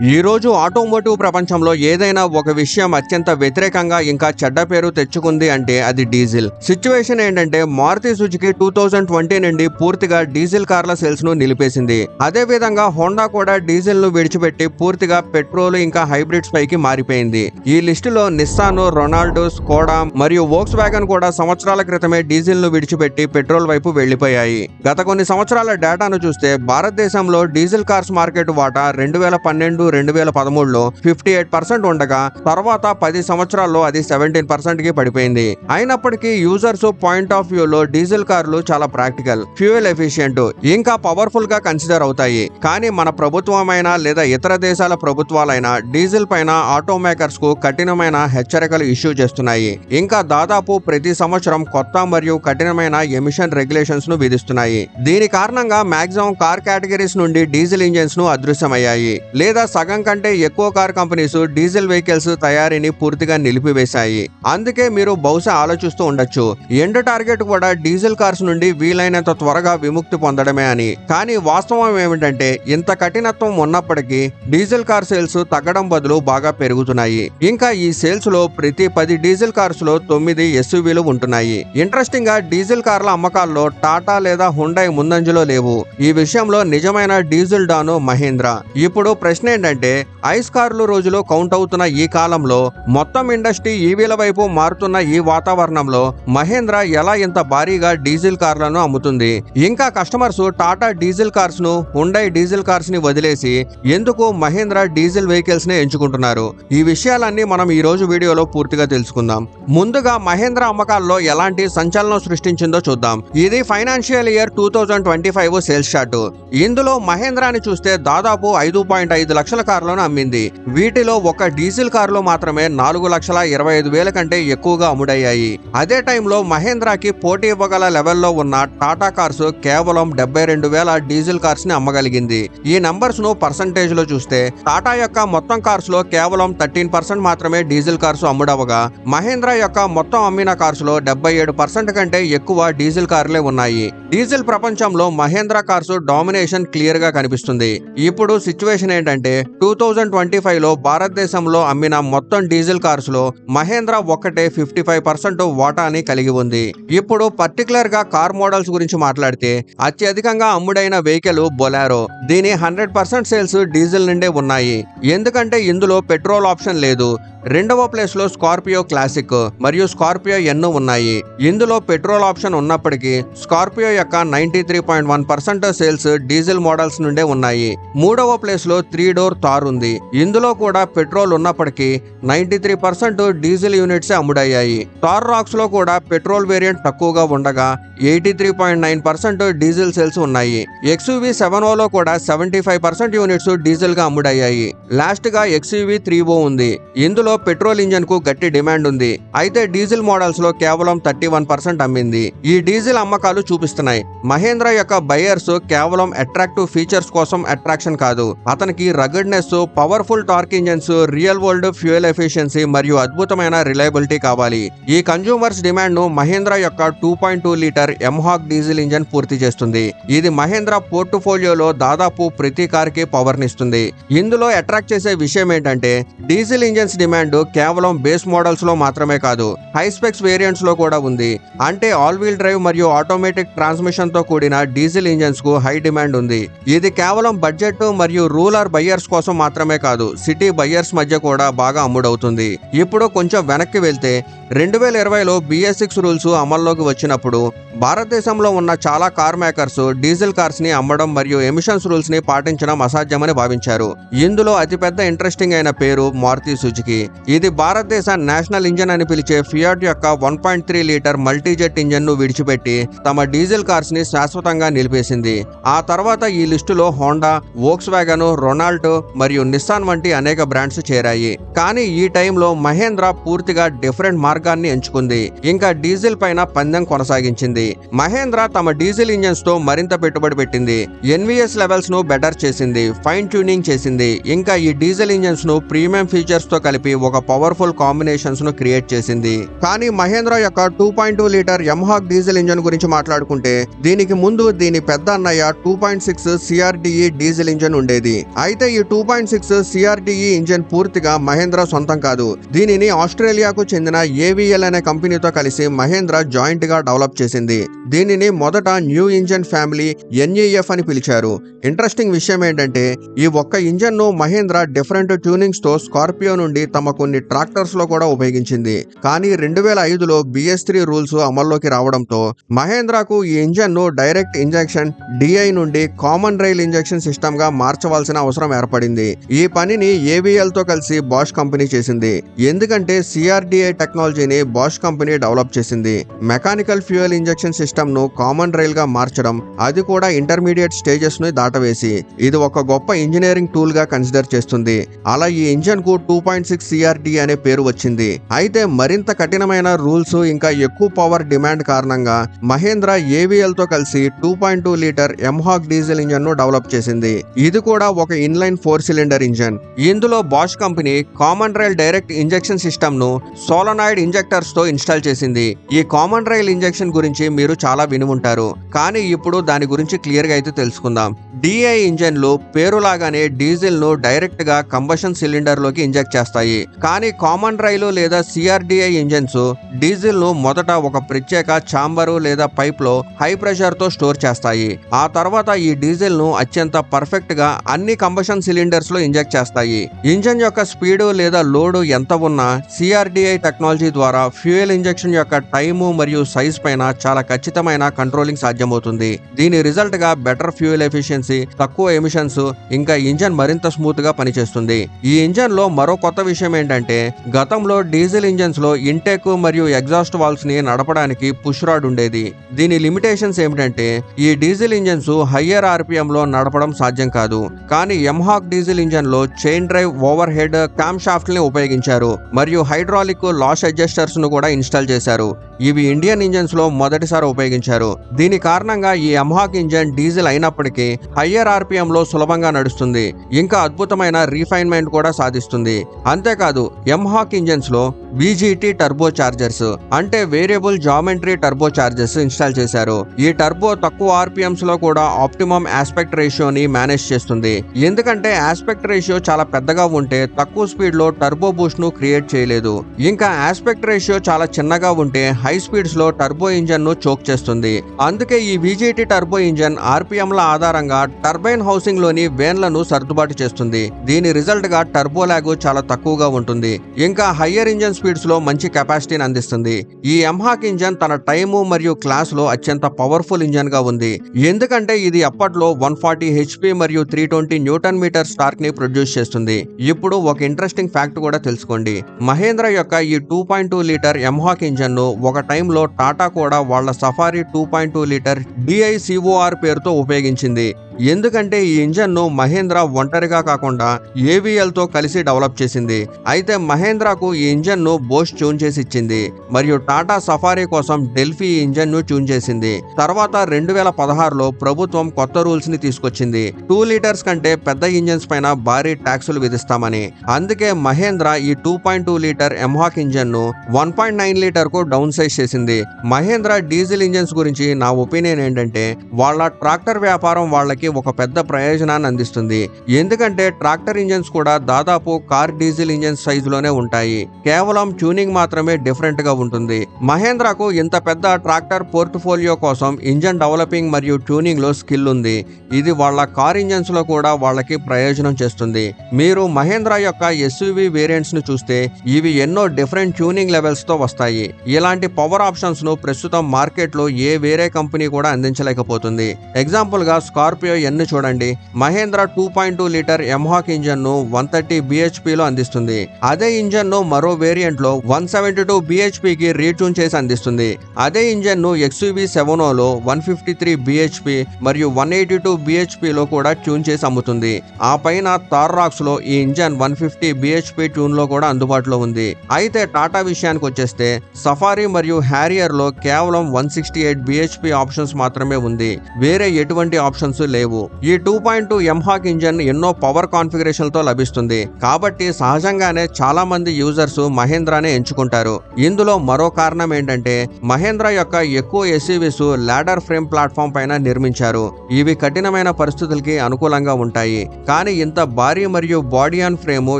ఈ రోజు ఆటోమోటివ్ ప్రపంచంలో ఏదైనా ఒక విషయం అత్యంత వ్యతిరేకంగా ఇంకా చెడ్డ పేరు తెచ్చుకుంది అంటే అది డీజిల్. సిచ్యువేషన్ ఏంటంటే మారుతి సుజుకి 2020 నుండి పూర్తిగా డీజిల్ కార్ల సేల్స్ ను నిలిపేసింది. అదే విధంగా హోండా కూడా డీజిల్ ను విడిచిపెట్టి పూర్తిగా పెట్రోల్ ఇంకా హైబ్రిడ్స్ పైకి మారిపోయింది. ఈ లిస్టులో నిస్సాన్, రొనాల్డో, స్కోడా మరియు వోక్స్ వ్యాగన్ కూడా సంవత్సరాల క్రితమే డీజిల్ ను విడిచిపెట్టి పెట్రోల్ వైపు వెళ్లిపోయాయి. గత కొన్ని సంవత్సరాల డేటాను చూస్తే భారతదేశంలో డీజిల్ కార్స్ మార్కెట్ వాటా 2012-2013లో 58% ఉండగా తర్వాత 10 సంవత్సరాల్లో అది 17% కి పడిపోయింది. అయినప్పటికీ యూజర్స్ పాయింట్ ఆఫ్ వ్యూలో డీజిల్ కార్లు చాలా ప్రాక్టికల్, ఫ్యూయల్ ఎఫిషియెంట్, ఇంకా పవర్ఫుల్ గా కన్సిడర్ అవుతాయి. కానీ మన ప్రభుత్వమైనా లేదా ఇతర దేశాల ప్రభుత్వాలైనా డీజిల్ పైన ఆటో మేకర్స్ కు కఠినమైన హెచ్చరికలు ఇష్యూ చేస్తున్నాయి. ఇంకా దాదాపు ప్రతి సంవత్సరం కొత్త మరియు కఠినమైన ఎమిషన్ రెగ్యులేషన్స్ ను విధిస్తున్నాయి. దీని కారణంగా మాక్సిమం కార్ కేటగిరీస్ నుండి డీజిల్ ఇంజిన్స్ ను అదృశ్యమయ్యాయి లేదా సగం కంటే ఎక్కువ కార్ కంపెనీస్ డీజిల్ వెహికల్స్ తయారీని పూర్తిగా నిలిపివేశాయి. అందుకే మీరు బహుశా ఆలోచిస్తూ ఉండొచ్చు, ఎండ్ టార్గెట్ కూడా డీజిల్ కార్స్ నుండి వీలైనంత త్వరగా విముక్తి పొందడమే అని. కానీ వాస్తవం ఏమిటంటే ఇంత కఠినత్వం ఉన్నప్పటికీ డీజిల్ కార్ సేల్స్ తగ్గడం బదులు బాగా పెరుగుతున్నాయి. ఇంకా ఈ సేల్స్ లో ప్రతి 10 డీజిల్ కార్స్ లో 9 ఎస్యూవీలు ఉంటున్నాయి. ఇంట్రెస్టింగ్ గా డీజిల్ కార్ల అమ్మకాల్లో టాటా లేదా హుండై ముందంజలో లేవు. ఈ విషయంలో నిజమైన డీజిల్ డాను మహీంద్రా. ఇప్పుడు ప్రశ్న ఏంటంటే ఐస్ కార్లు రోజులు కౌంట్ అవుతున్న ఈ కాలంలో మొత్తం ఇండస్ట్రీ ఈవీల వైపు మారుతున్న ఈ వాతావరణంలో మహీంద్రా ఎలా ఇంత భారీగా డీజిల్ కార్లను అమ్ముతుంది? ఇంకా కస్టమర్స్ టాటా డీజిల్ కార్స్ ను, హుండై డీజిల్ కార్స్ ని వదిలేసి ఎందుకు మహీంద్రా డీజిల్ వెహికల్స్ ని ఎంచుకుంటున్నారు? ఈ విషయాలన్నీ మనం ఈ రోజు వీడియోలో పూర్తిగా తెలుసుకుందాం. ముందుగా మహీంద్రా అమ్మకాల్లో ఎలాంటి సంచలనం సృష్టించిందో చూద్దాం. ఇది ఫైనాన్షియల్ ఇయర్ 2025 సేల్స్ చార్ట్. ఇందులో మహీంద్రాని చూస్తే దాదాపు 5.5 లక్షల కార్లను అమ్మింది. వీటిలో ఒక డీజిల్ కారులో మాత్రమే 4,25,000 కంటే ఎక్కువగా అమ్ముడయ్యాయి. అదే టైంలో మహేంద్రాకి పోటీ ఇవ్వగల లెవెల్లో ఉన్న టాటా కార్స్ కేవలం 72,000 డీజిల్ కార్స్ ని అమ్మగలిగింది. ఈ నంబర్స్ ను పర్సంటేజ్ లో చూస్తే టాటా యొక్క మొత్తం కార్స్ లో కేవలం 13% మాత్రమే డీజిల్ కార్స్ అమ్ముడవగా మహేంద్రా యొక్క మొత్తం అమ్మిన కార్స్ లో 77% కంటే ఎక్కువ డీజిల్ కార్లే ఉన్నాయి. డీజిల్ ప్రపంచంలో మహేంద్రా కార్స్ డామినేషన్ క్లియర్ గా కనిపిస్తుంది. ఇప్పుడు సిచ్యువేషన్ ఏంటంటే 2025లో భారతదేశంలో అమ్మిన మొత్తం డీజిల్ కార్స్ లో మహేంద్రా ఒక్కటే 55% వాటాని కలిగి ఉంది. ఇప్పుడు పర్టికులర్ గా కార్ మోడల్స్ గురించి మాట్లాడితే అత్యధికంగా అమ్ముడైన వెహికల్ బొలెరో. దీని 100% సేల్స్ డీజిల్ నుండే ఉన్నాయి, ఎందుకంటే ఇందులో పెట్రోల్ ఆప్షన్ లేదు. రెండవ ప్లేస్ లో స్కార్పియో క్లాసిక్ మరియు స్కార్పియో ఎన్ ఉన్నాయి. ఇందులో పెట్రోల్ ఆప్షన్ ఉన్నప్పటికీ స్కార్పియో యొక్క 93.1% సేల్స్ డీజిల్ మోడల్స్ నుండే ఉన్నాయి. మూడవ ప్లేస్ లో 3 డోర్ థార్ ఉంది. ఇందులో కూడా పెట్రోల్ ఉన్నప్పటికీ 93% డీజిల్ యూనిట్స్ అమ్ముడయ్యాయి. థార్ రాక్స్ లో కూడా పెట్రోల్ వేరియంట్ తక్కువగా ఉండగా 83.9% డీజిల్ సేల్స్ ఉన్నాయి. XUV 7O కూడా 75% యూనిట్స్ డీజిల్ గా అమ్ముడయ్యాయి. లాస్ట్ గా XUV 3O ఉంది. ఇందులో పెట్రోల్ ఇంజన్ కు గట్టి డిమాండ్ ఉంది. అయితే డీజిల్ మోడల్స్ లో కేవలం 31% అమ్మింది. ఈ డీజిల్ అమ్మకాలు చూపిస్తున్నాయి మహేంద్రా యొక్క బయర్స్ కేవలం అట్రాక్టివ్ ఫీచర్స్ కోసం అట్రాక్షన్ కాదు, అతనికి ruggedness, powerful torque engines, real world fuel efficiency మరియు అద్భుతమైన రిలయబిలిటీ కావాలి. ఈ కన్జ్యూమర్స్ డిమాండ్ ను మహేంద్రా యొక్క 2.2 లీటర్ ఎంహాక్ డీజిల్ ఇంజన్ పూర్తి చేస్తుంది. ఇది మహేంద్రా పోర్ట్ఫోలియోలో దాదాపు ప్రతి కార్ కి పవర్ నిస్తుంది. ఇందులో అట్రాక్ట్ చేసే విషయం ఏంటంటే డీజిల్ ఇంజన్స్ డిమాండ్ కేవలం బేస్ మోడల్స్ లో మాత్రమే కాదు, హై స్పెక్స్ వేరియంట్స్ లో కూడా ఉంది. అంటే ఆల్ వీల్ డ్రైవ్ మరియు ఆటోమేటిక్ ట్రాన్స్మిషన్ తో కూడిన డీజిల్ ఇంజన్స్ కు హై డిమాండ్ ఉంది. ఇది కేవలం బడ్జెట్ మరియు రూరల్ బయ్యర్స్ కోసం మాత్రమే కాదు, సిటీ బయ్యర్స్ మధ్య కూడా బాగా అమ్ముడవుతుంది. ఇప్పుడు కొంచెం వెనక్కి వెళ్తే 2020లో BS6 రూల్స్ అమల్లోకి వచ్చినప్పుడు భారతదేశంలో ఉన్న చాలా కార్ మేకర్స్ డీజిల్ కార్స్ ని అమ్మడం మరియు ఎమిషన్స్ రూల్స్ ని పాటించడం అసాధ్యమని భావించారు. ఇందులో అతిపెద్ద ఇంట్రెస్టింగ్ అయిన పేరు మారుతి సుజుకి. ఇది భారతదేశ నేషనల్ ఇంజన్ అని పిలిచే ఫియాట్ యొక్క 1.3 లీటర్ మల్టీజెట్ ఇంజన్ ను విడిచిపెట్టి తమ డీజిల్ కార్స్ ని శాశ్వతంగా నిలిపేసింది. ఆ తర్వాత ఈ లిస్టులో హోండా, వోక్స్ వ్యాగన్, రొనాల్డో మరియు నిస్సాన్ వంటి అనేక బ్రాండ్స్ చేరాయి. కానీ ఈ టైంలో మహేంద్రా పూర్తిగా డిఫరెంట్ మార్గాన్ని ఎంచుకుంది. ఇంకా డీజిల్ పైన పందెం కొనసాగించింది. మహేంద్రా తమ డీజిల్ ఇంజన్స్ తో మరింత పెట్టుబడి పెట్టింది. NVS లెవెల్స్ ను బెటర్ చేసింది, ఫైన్ ట్యూనింగ్ చేసింది. ఇంకా ఈ డీజిల్ ఇంజన్స్ ను ప్రీమియం ఫీచర్స్ తో కలిపి ఒక పవర్ఫుల్ కాంబినేషన్స్ ను క్రియేట్ చేసింది. కానీ మహేంద్రా యొక్క 2.2 లీటర్ ఎంహాక్ డీజిల్ ఇంజన్ గురించి మాట్లాడుకుంటే దీనికి ముందు దీని పెద్ద అన్నయ్య 2.6 CRDE డీజిల్ ఇంజన్ ఉండేది. అయితే ఈ ఈ 2.6 CRDE ఇంజన్ పూర్తిగా మహేంద్ర సొంతం కాదు. దీనిని ఆస్ట్రేలియాకు చెందిన AVL అనే కంపెనీతో కలిసి మహేంద్ర జాయింట్ గా డెవలప్ చేసింది. దీనిని మొదట న్యూ ఇంజన్ ఫ్యామిలీ NEF అని పిలిచారు. ఇంట్రెస్టింగ్ విషయం ఏంటంటే ఈ ఒక్క ఇంజన్ ను మహేంద్ర డిఫరెంట్ ట్యూనింగ్స్ తో స్కార్పియో నుండి తమ కొన్ని ట్రాక్టర్స్ లో కూడా ఉపయోగించింది. కానీ 2005లో BS3 రూల్స్ అమల్లోకి రావడంతో మహేంద్రకు ఈ ఇంజన్ ను డైరెక్ట్ ఇంజెక్షన్ DI నుండి కామన్ రైల్ ఇంజెక్షన్ సిస్టమ్ గా మార్చవలసిన అవసరం ఏర్పడింది. ఈ పనిని AVL తో కలిసి బాష్ కంపెనీ చేసింది. ఎందుకంటే CRDI టెక్నాలజీని బాష్ కంపెనీ డెవలప్ చేసింది. మెకానికల్ ఫ్యూయల్ ఇంజెక్షన్ సిస్టమ్ ను కామన్ రైల్ గా మార్చడం, అది కూడా ఇంటర్మీడియట్ స్టేజెస్ ను దాటవేసి ఇది ఒక గొప్ప ఇంజనీరింగ్ టూల్ గా కన్సిడర్ చేస్తుంది. అలా ఈ ఇంజన్ కు 2.6 CRDE అనే పేరు వచ్చింది. అయితే మరింత కఠినమైన రూల్స్ ఇంకా ఎక్కువ పవర్ డిమాండ్ కారణంగా మహేంద్ర AVL తో కలిసి 2.2 లీటర్ ఎంహాక్ డీజిల్ ఇంజన్ ను డెవలప్ చేసింది. ఇది కూడా ఒక ఇన్లైన్ 4 సిలిండర్ ఇంజన్. ఇందులో Bosch company common rail direct injection system ను సోలనాయిడ్ ఇంజెక్టర్స్ తో ఇన్స్టాల్ చేసింది. ఈ కామన్ రైల్ ఇంజెక్షన్ గురించి మీరు చాలా విని ఉంటారు, కానీ ఇప్పుడు దాని గురించి క్లియర్ గా అయితే తెలుసుకుందాం. DI ఇంజన్లు పేరులాగానే డీజిల్ ను డైరెక్ట్ గా కంబషన్ సిలిండర్ లోకి ఇంజెక్ట్ చేస్తాయి. కానీ కామన్ రైలు లేదా CRDI ఇంజన్స్ డీజిల్ ను మొదట ఒక ప్రత్యేక చాంబరు లేదా పైప్ లో హై ప్రెషర్ తో స్టోర్ చేస్తాయి. ఆ తర్వాత ఈ డీజిల్ ను అత్యంత పర్ఫెక్ట్ గా అన్ని కంబషన్ సిలిండర్స్ లో ఇంజెక్ట్ చేస్తాయి. ఇంజన్ యొక్క స్పీడ్ లేదా లోడ్ ఎంత ఉన్నా CRDI టెక్నాలజీ ద్వారా ఫ్యూయల్ ఇంజెక్షన్ యొక్క టైము మరియు సైజ్ పైన చాలా ఖచ్చితమైన కంట్రోలింగ్ సాధ్యమవుతుంది. దీని రిజల్ట్ గా బెటర్ ఫ్యూయల్ ఎఫిషియన్సీ, తక్కువ ఎమిషన్స్, ఇంకా ఇంజన్ మరింత స్మూత్ గా పనిచేస్తుంది. ఈ ఇంజన్ లో మరో కొత్త విషయం ఏంటంటే గతంలో డీజిల్ ఇంజన్స్ లో ఇంటేక్ మరియు ఎగ్జాస్ట్ వాల్వ్స్ ని నడపడానికి పుష్ రాడ్ ఉండేది. దీని లిమిటేషన్స్ ఏమిటంటే ఈ డీజిల్ ఇంజన్స్ హయ్యర్ RPM లో నడపడం సాధ్యం కాదు. కానీ ఎంహాక్ డీజిల్ ఇంజన్ లో chain drive over head cam shaft ని ఉపయోగించారు మరియు హైడ్రాలిక్ లాస్ అడ్జస్టర్స్ ను కూడా ఇన్స్టాల్ చేశారు. ఇవి ఇండియన్ ఇంజన్స్ లో మొదటిసారి ఉపయోగించారు. దీని కారణంగా ఈ ఎంహాక్ ఇంజన్ డీజిల్ అయినప్పటికీ హయ్యర్ RPM లో సులభంగా నడుస్తుంది. ఇంకా అద్భుతమైన రీఫైన్మెంట్ కూడా సాధిస్తుంది. అంతేకాదు ఎంహాక్ ఇంజన్స్ లో VGT టర్బో చార్జర్స్ అంటే variable geometry turbo chargers install చేశారు. ఈ టర్బో తక్కువ RPMs లో కూడా ఆప్టిమమ్ ఆస్పెక్ట్ రేషియోని మేనేజ్ చేస్తుంది. ఎందుకంటే ఆస్పెక్ట్ రేషియో చాలా పెద్దగా ఉంటే తక్కువ స్పీడ్ లో టర్బో బూస్ట్ ను క్రియేట్ చేయలేదు. ఇంకా ఆస్పెక్ట్ రేషియో చాలా చిన్నగా ఉంటే హై స్పీడ్స్ లో టర్బో ఇంజన్ ను చోక్ చేస్తుంది. అందుకే ఈ VGT టర్బో ఇంజన్ RPMల ఆధారంగా టర్బైన్ హౌసింగ్ లోని వేన్లను సర్దుబాటు చేస్తుంది. దీని రిజల్ట్ గా టర్బో లాగ్ చాలా తక్కువగా ఉంటుంది. ఇంకా హయ్యర్ ఇంజన్ స్పీడ్స్ లో మంచి కెపాసిటీని అందిస్తుంది. ఈ ఎంహాక్ ఇంజన్ తన టైము మరియు క్లాస్ లో అత్యంత పవర్ఫుల్ ఇంజన్ గా ఉంది. ఎందుకంటే ఇది అప్పట్లో 140 HP మరియు 320 Nm టార్క్ ని ప్రొడ్యూస్ చేస్తుంది. ఇప్పుడు ఒక ఇంట్రెస్టింగ్ ఫ్యాక్ట్ కూడా తెలుసుకోండి. మహేంద్ర యొక్క ఈ 2.2 లీటర్ ఎంహాక్ ఇంజన్ ను ఒక టైంలో టాటా కూడా వాళ్ళ సఫారీ 2.2 లీటర్ DI-COR పేరుతో ఉపయోగించింది. ఎందుకంటే ఈ ఇంజన్ ను మహేంద్ర ఒంటరిగా కాకుండా AVL తో కలిసి డెవలప్ చేసింది. అయితే మహేంద్రకు ఈ ఇంజన్ ను బోష్ ట్యూన్ చేసి ఇచ్చింది మరియు టాటా సఫారీ కోసం డెల్ఫీ ఇంజన్ ను ట్యూన్ చేసింది. తర్వాత 2016లో ప్రభుత్వం కొత్త రూల్స్ ని తీసుకొచ్చింది. 2 లీటర్స్ కంటే పెద్ద ఇంజన్స్ పైన భారీ ట్యాక్సులు విధిస్తామని. అందుకే మహేంద్ర ఈ 2.2 లీటర్ ఎంహాక్ ఇంజన్ ను 1.9 లీటర్ కు డౌన్ సైజ్ చేసింది. మహేంద్ర డీజిల్ ఇంజన్స్ గురించి నా ఒపీనియన్ ఏంటంటే వాళ్ళ ట్రాక్టర్ వ్యాపారం వాళ్ళకి ఒక పెద్ద ప్రయోజనాన్ని అందిస్తుంది. ఎందుకంటే ట్రాక్టర్ ఇంజన్స్ కూడా దాదాపు కార్ డీజిల్ ఇంజన్ సైజులోనే ఉంటాయి. కేవలం ట్యూనింగ్ మాత్రమే డిఫరెంట్ గా ఉంటుంది. మహేంద్రకు ఇంత పెద్ద ట్రాక్టర్ పోర్ట్ఫోలియో కోసం ఇంజన్ డెవలపింగ్ మరియు ట్యూనింగ్ లో స్కిల్ ఉంది. ఇది వాళ్ళ కార్ ఇంజన్స్ లో కూడా వాళ్ళకి ప్రయోజనం చేస్తుంది. మీరు మహేంద్ర యొక్క SUV వేరియంట్స్ ను చూస్తే ఇవి ఎన్నో డిఫరెంట్ ట్యూనింగ్ లెవెల్స్ తో వస్తాయి. ఇలాంటి పవర్ ఆప్షన్స్ ను ప్రస్తుతం మార్కెట్ లో ఏ వేరే కంపెనీ కూడా అందించలేకపోతుంది. ఎగ్జాంపుల్ గా స్కార్పియో N చూడండి. మహేంద్ర 2.2 లీటర్ ఎంహాక్ ఇంజన్ ను 130 bhp లో అందిస్తుంది. అదే ఇంజన్ ను మరో వేరియంట్ లో 172 bhp కి రీట్యూన్ చేసి అందిస్తుంది. అదే ఇంజన్ ను XUV7 లో 153 bhp మరియు 182 bhp లో కూడా ట్యూన్ చేసి అమ్ముతుంది. ఆ పైన థార్ రాక్స్ లో ఈ ఇంజన్ 150 bhp ట్యూన్ లో కూడా అందుబాటులో ఉంది. అయితే టాటా విషయానికి వచ్చేస్తే సఫారీ మరియు హ్యారియర్ లో కేవలం 168 bhp ఆప్షన్స్ మాత్రమే ఉంది. వేరే ఎటువంటి ఆప్షన్స్ లేవు. లేవు. ఈ 2.2 ఎంహాక్ ఇంజన్ ఎన్నో పవర్ కాన్ఫిగరేషన్లతో లభిస్తుంది కాబట్టి సహజంగానే చాలా మంది యూజర్స్ మహేంద్రానే ఎంచుకుంటారు. ఇందులో మరో కారణం ఏంటంటే మహేంద్ర యొక్క ఎక్కువ ఎస్యూవీస్ లాడర్ ఫ్రేమ్ ప్లాట్ఫామ్ పైన నిర్మించారు. ఇవి కఠినమైన పరిస్థితులకి అనుకూలంగా ఉంటాయి. కానీ ఇంత భారీ మరియు బాడీ ఆన్ ఫ్రేమ్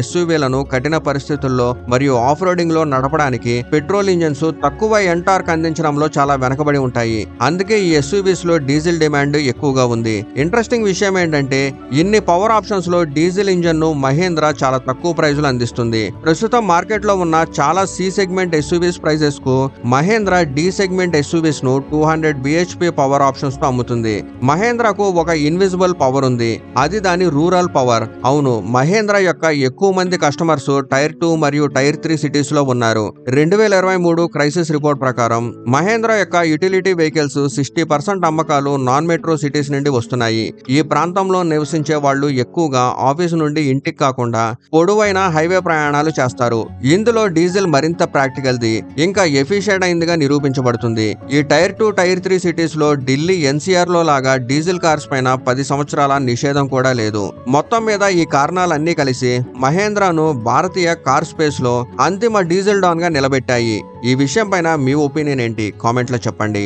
ఎస్యూవీలను కఠిన పరిస్థితుల్లో మరియు ఆఫ్ రోడింగ్ లో నడపడానికి పెట్రోల్ ఇంజన్స్ తక్కువ ఎంటార్క్ అందించడంలో చాలా వెనకబడి ఉంటాయి. అందుకే ఈ ఎస్యూవీస్ లో డీజిల్ డిమాండ్ ఎక్కువగా ఉంది. ఇంట్రెస్టింగ్ విషయం ఏంటంటే ఇన్ని పవర్ ఆప్షన్స్ లో డీజిల్ ఇంజన్ ను మహేంద్ర చాలా తక్కువ ప్రైజులు అందిస్తుంది. ప్రస్తుతం మార్కెట్ లో ఉన్న చాలా సి సెగ్మెంట్ ఎస్యూవీస్ ప్రైజెస్ కు మహేంద్ర డి సెగ్మెంట్ ఎస్యూవీస్ ను 200 bhp పవర్ ఆప్షన్స్ తో అమ్ముతుంది. మహేంద్రకు ఒక ఇన్విజిబుల్ పవర్ ఉంది, అది దాని రూరల్ పవర్. అవును, మహేంద్ర యొక్క ఎక్కువ మంది కస్టమర్స్ టైర్ 2 మరియు టైర్ 3 సిటీస్ లో ఉన్నారు. 2023 క్రైసిస్ రిపోర్ట్ ప్రకారం మహేంద్ర యొక్క యుటిలిటీ వెహికల్స్ 60% అమ్మకాలు నాన్ మెట్రో సిటీస్ నుండి వస్తున్నాయి. ఈ ప్రాంతంలో నివసించే వాళ్ళు ఎక్కువగా ఆఫీసు నుండి ఇంటికి కాకుండా పొడవైన హైవే ప్రయాణాలు చేస్తారు. ఇందులో డీజిల్ మరింత ప్రాక్టికల్ ది ఇంకా ఎఫిషియెంట్ అయిందిగా నిరూపించబడుతుంది. ఈ టైర్ 2 టైర్ 3 సిటీస్ లో ఢిల్లీ ఎన్సీఆర్ లో లాగా డీజిల్ కార్స్ పైన 10 సంవత్సరాల నిషేధం కూడా లేదు. మొత్తం మీద ఈ కారణాలన్నీ కలిసి మహేంద్రను భారతీయ కార్ స్పేస్ లో అంతిమ డీజిల్ డాన్ గా నిలబెట్టాయి. ఈ విషయం పైన మీ ఒపీనియన్ ఏంటి? కామెంట్ లో చెప్పండి.